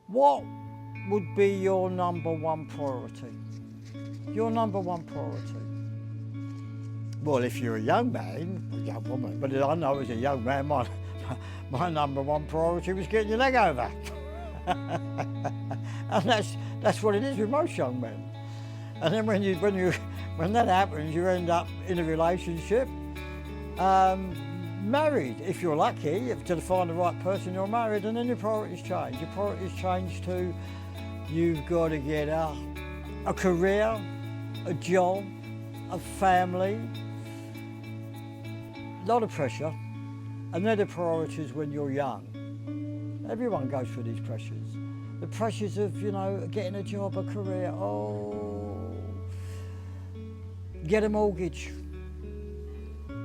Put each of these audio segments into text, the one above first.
What would be your number one priority? Your number one priority? Well, if you're a young man, a young woman, but I know as a young man, my number one priority was getting your leg over. And that's what it is with most young men. And then when that happens, you end up in a relationship, married, if you're lucky, to find the right person, you're married, and then your priorities change. Your priorities change to, you've got to get a career, a job, a family, a lot of pressure, and they're the priorities when you're young. Everyone goes through these pressures. The pressures of, getting a job, a career, get a mortgage,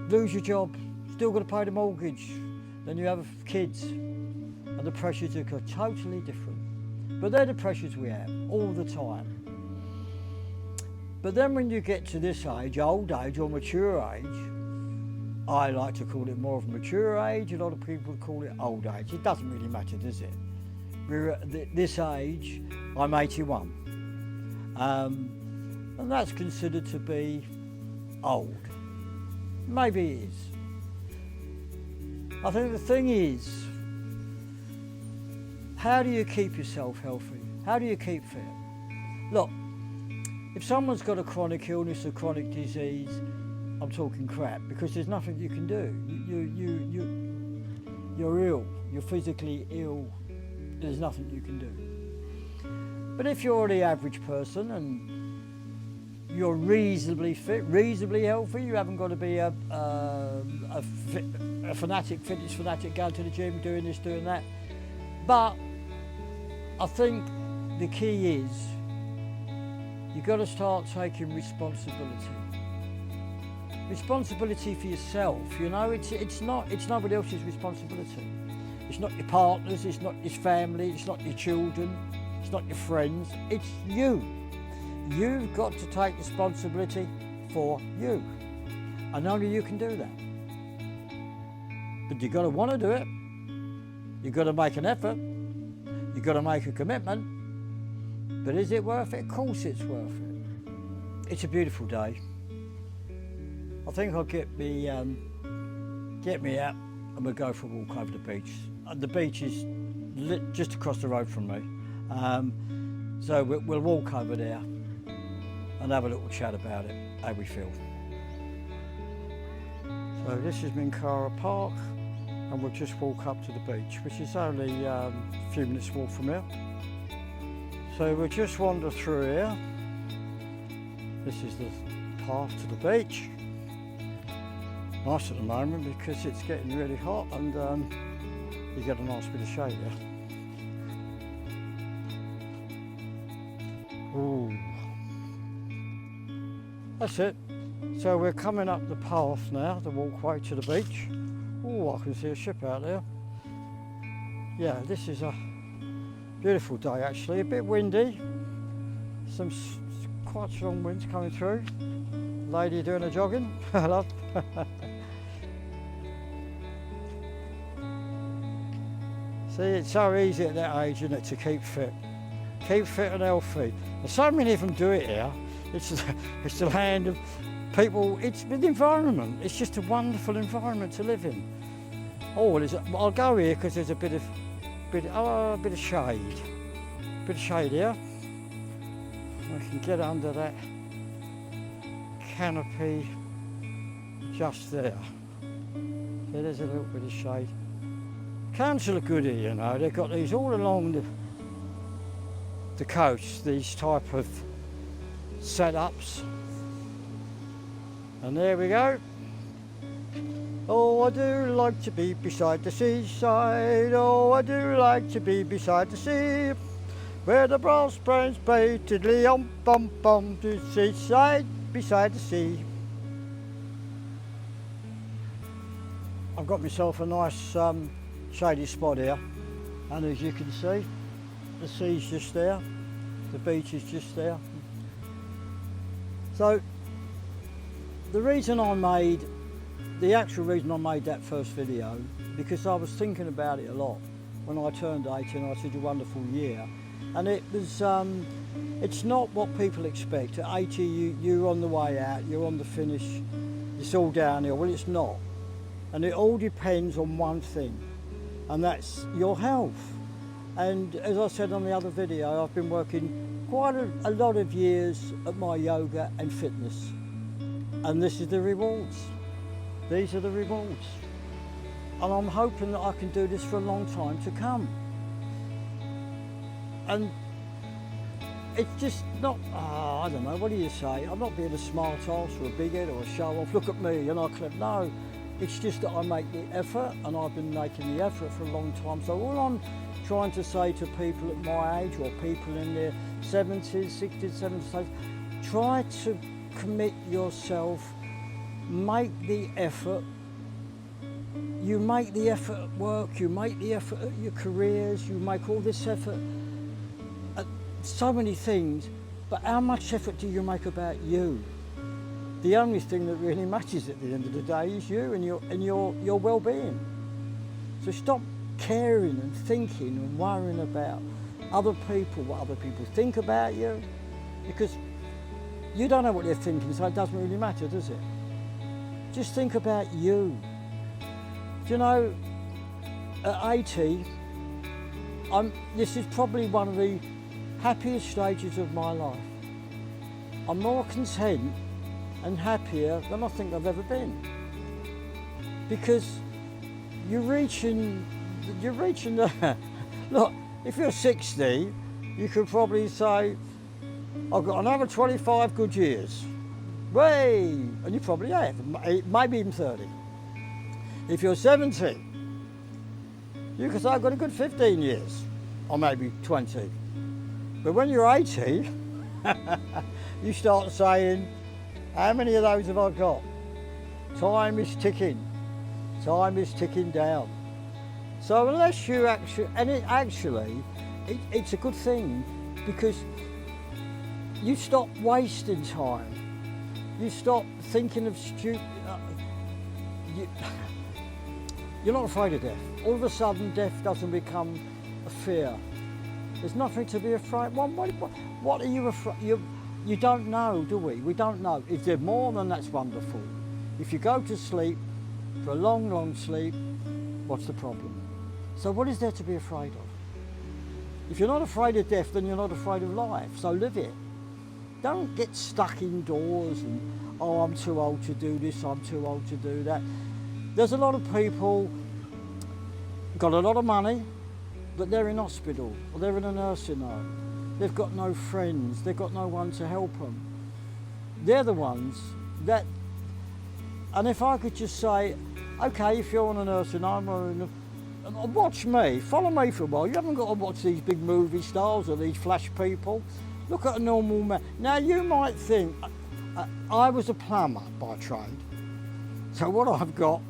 lose your job, still got to pay the mortgage, then you have kids, and the pressures are totally different. But they're the pressures we have all the time. But then when you get to this age, old age or mature age, I like to call it more of a mature age, a lot of people call it old age. It doesn't really matter, does it? We're at this age, I'm 81. And that's considered to be old. Maybe it is. I think the thing is, how do you keep yourself healthy? How do you keep fit? Look, if someone's got a chronic illness, a chronic disease, I'm talking crap, because there's nothing you can do. You're ill, you're physically ill, there's nothing you can do. But if you're the average person and you're reasonably fit, reasonably healthy, you haven't got to be a fitness fanatic, going to the gym, doing this, doing that. But I think the key is, you've got to start taking responsibility. Responsibility for yourself, it's nobody else's responsibility. It's not your partners, it's not your family, it's not your children, it's not your friends, it's you. You've got to take responsibility for you. And only you can do that. But you've got to want to do it, you've got to make an effort, you've got to make a commitment. But is it worth it? Of course it's worth it. It's a beautiful day. I think I'll get me out and we'll go for a walk over the beach. The beach is just across the road from me. So we'll walk over there and have a little chat about it, how we feel. So this is Minkara Park, and we'll just walk up to the beach, which is only a few minutes walk from here. So we'll just wander through here. This is the path to the beach. Nice at the moment because it's getting really hot, and you get a nice bit of shade there. Ooh. That's it. So we're coming up the path now, the walkway to the beach. Oh, I can see a ship out there. Yeah, this is a beautiful day actually, a bit windy. Some quite strong winds coming through. Lady doing her jogging. Hello. See, it's so easy at that age, isn't it, to keep fit. Keep fit and healthy. And so many of them do it here. It's the land of people, it's the environment. It's just a wonderful environment to live in. Oh, I'll go here because there's a bit of shade. A bit of shade here. I can get under that canopy just there. So there's a little bit of shade. Council are good here, they've got these all along the coast, these type of setups. And there we go. Oh, I do like to be beside the seaside. Oh, I do like to be beside the sea, where the brass bands play tiddly bum bum to the seaside beside the sea. I've got myself a nice shady spot here, and as you can see, the sea's just there, the beach is just there. So the actual reason I made that first video, because I was thinking about it a lot. when I turned 18. I said, a wonderful year. And it was, it's not what people expect. At 80, you're on the way out, you're on the finish, it's all downhill. Well, it's not. And it all depends on one thing, and that's your health. And as I said on the other video, I've been working quite a lot of years at my yoga and fitness. And this is the rewards. These are the rewards. And I'm hoping that I can do this for a long time to come. And it's just not, I don't know, what do you say? I'm not being a smart ass or a big head or a show off. Look at me, and I could, no. It's just that I make the effort, and I've been making the effort for a long time. So all I'm trying to say to people at my age, or people in their 70s, 60s, 70s, try to commit yourself, make the effort. You make the effort at work, you make the effort at your careers, you make all this effort at so many things, but how much effort do you make about you? The only thing that really matters at the end of the day is you and your well-being. So stop caring and thinking and worrying about other people, what other people think about you, because you don't know what they're thinking, so it doesn't really matter, does it? Just think about you. Do you know, at 80, this is probably one of the happiest stages of my life. I'm more content and happier than I think I've ever been. Because you're reaching the, look, if you're 60, you could probably say, I've got another 25 good years. Way! And you probably have, maybe even 30. If you're 70, you could say, I've got a good 15 years, or maybe 20. But when you're 80, you start saying, how many of those have I got? Time is ticking. Time is ticking down. So unless you actually, and it's a good thing, because you stop wasting time. You stop thinking of you're not afraid of death. All of a sudden, death doesn't become a fear. There's nothing to be afraid. What are you afraid? You don't know, do we? We don't know. If there's more, then that's wonderful. If you go to sleep for a long, long sleep, what's the problem? So what is there to be afraid of? If you're not afraid of death, then you're not afraid of life. So live it. Don't get stuck indoors and, oh, I'm too old to do this, I'm too old to do that. There's a lot of people got a lot of money, but they're in hospital or they're in a nursing home. They've got no friends, they've got no one to help them. They're the ones that, and if I could just say, okay, if you're on a nursing home or watch me, follow me for a while. You haven't got to watch these big movie stars or these flash people. Look at a normal man. Now you might think, I was a plumber by trade, so what I've got,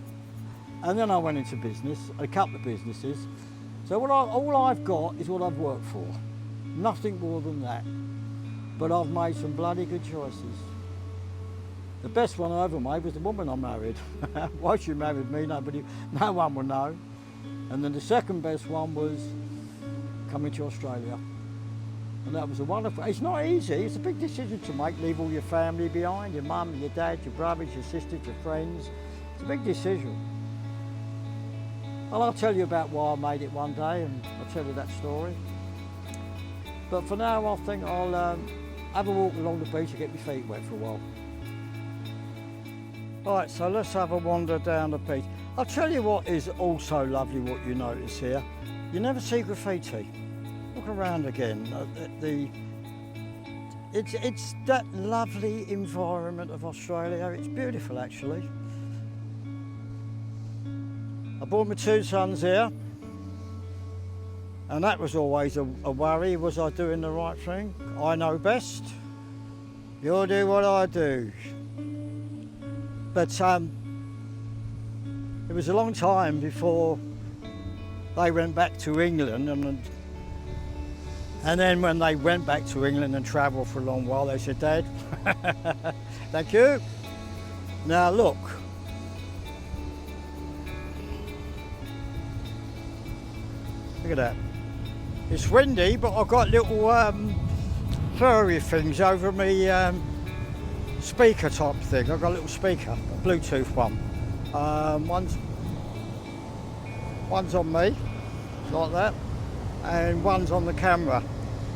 and then I went into business, a couple of businesses, so all I've got is what I've worked for. Nothing more than that. But I've made some bloody good choices. The best one I ever made was the woman I married. Why she married me, no one will know. And then the second best one was coming to Australia. And that was a wonderful, it's not easy, it's a big decision to make, leave all your family behind, your mum, your dad, your brothers, your sisters, your friends. It's a big decision. Well, I'll tell you about why I made it one day, and I'll tell you that story. But for now, I think I'll have a walk along the beach and get my feet wet for a while. All right, so let's have a wander down the beach. I'll tell you what is also lovely, what you notice here. You never see graffiti. Look around again. It's that lovely environment of Australia. It's beautiful, actually. I brought my two sons here. And that was always a worry, was I doing the right thing? I know best, you'll do what I do. But it was a long time before they went back to England, and then when they went back to England and travelled for a long while, they said, Dad, thank you. Now look, Look at that. It's windy, but I've got little furry things over me speaker type thing. I've got a little speaker, a Bluetooth one. One's on me, like that, and one's on the camera,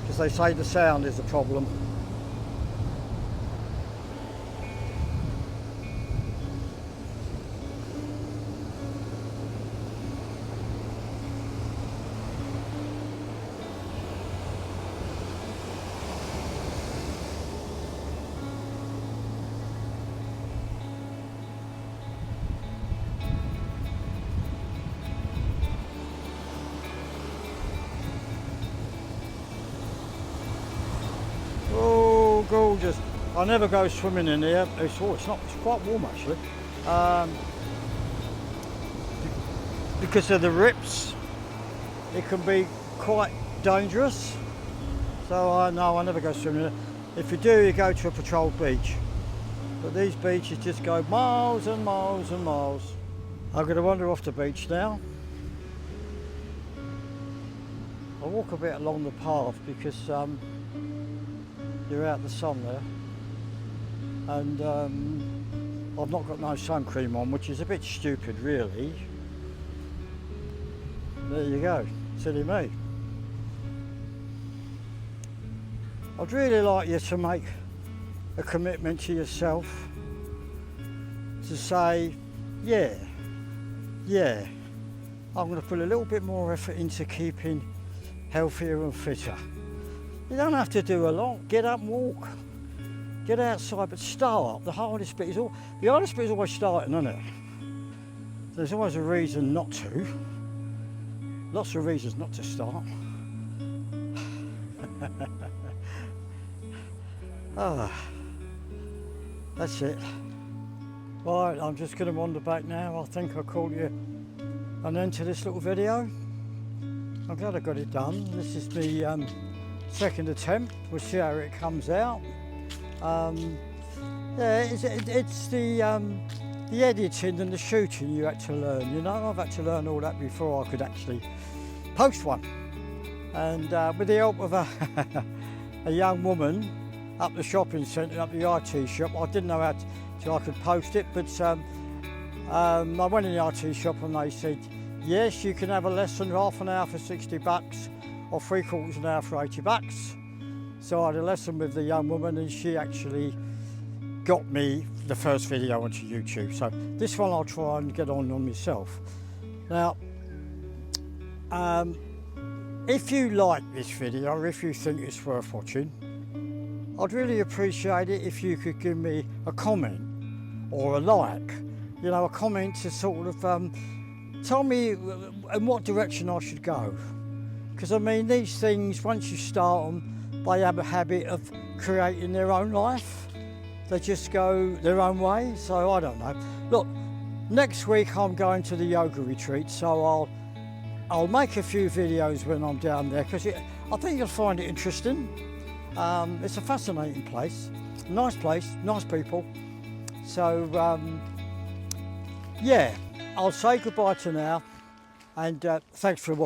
because they say the sound is the problem. Oh, gorgeous. I never go swimming in here. It's quite warm actually. Because of the rips, it can be quite dangerous. So no, I never go swimming in here. If you do, you go to a patrolled beach. But these beaches just go miles and miles and miles. I'm going to wander off the beach now. I'll walk a bit along the path because you're out in the sun there, and I've not got no sun cream on, which is a bit stupid really. There you go, silly me. I'd really like you to make a commitment to yourself to say, yeah, I'm going to put a little bit more effort into keeping healthier and fitter. You don't have to do a lot. Get up and walk. Get outside, but start. The hardest bit is always starting, isn't it? There's always a reason not to. Lots of reasons not to start. That's it. Right, I'm just going to wander back now. I think I called you an end to this little video. I'm glad I got it done. This is the second attempt. We'll see how it comes out. Yeah, it's the editing and the shooting you had to learn. You know, I've had to learn all that before I could actually post one. And with the help of a young woman up the shopping centre, up the IT shop, I didn't know how I could post it, but I went in the IT shop and they said, yes, you can have a lesson, half an hour for $60 or 3/4 an hour for $80. So I had a lesson with the young woman and she actually got me the first video onto YouTube. So this one I'll try and get on myself. Now, if you like this video, or if you think it's worth watching, I'd really appreciate it if you could give me a comment or a like. You know, a comment to sort of tell me in what direction I should go. Because I mean, these things, once you start them, they have a habit of creating their own life. They just go their own way, so I don't know. Look, next week I'm going to the yoga retreat, so I'll make a few videos when I'm down there, because I think you'll find it interesting. It's a fascinating place, nice people. So yeah, I'll say goodbye to now, and thanks for watching.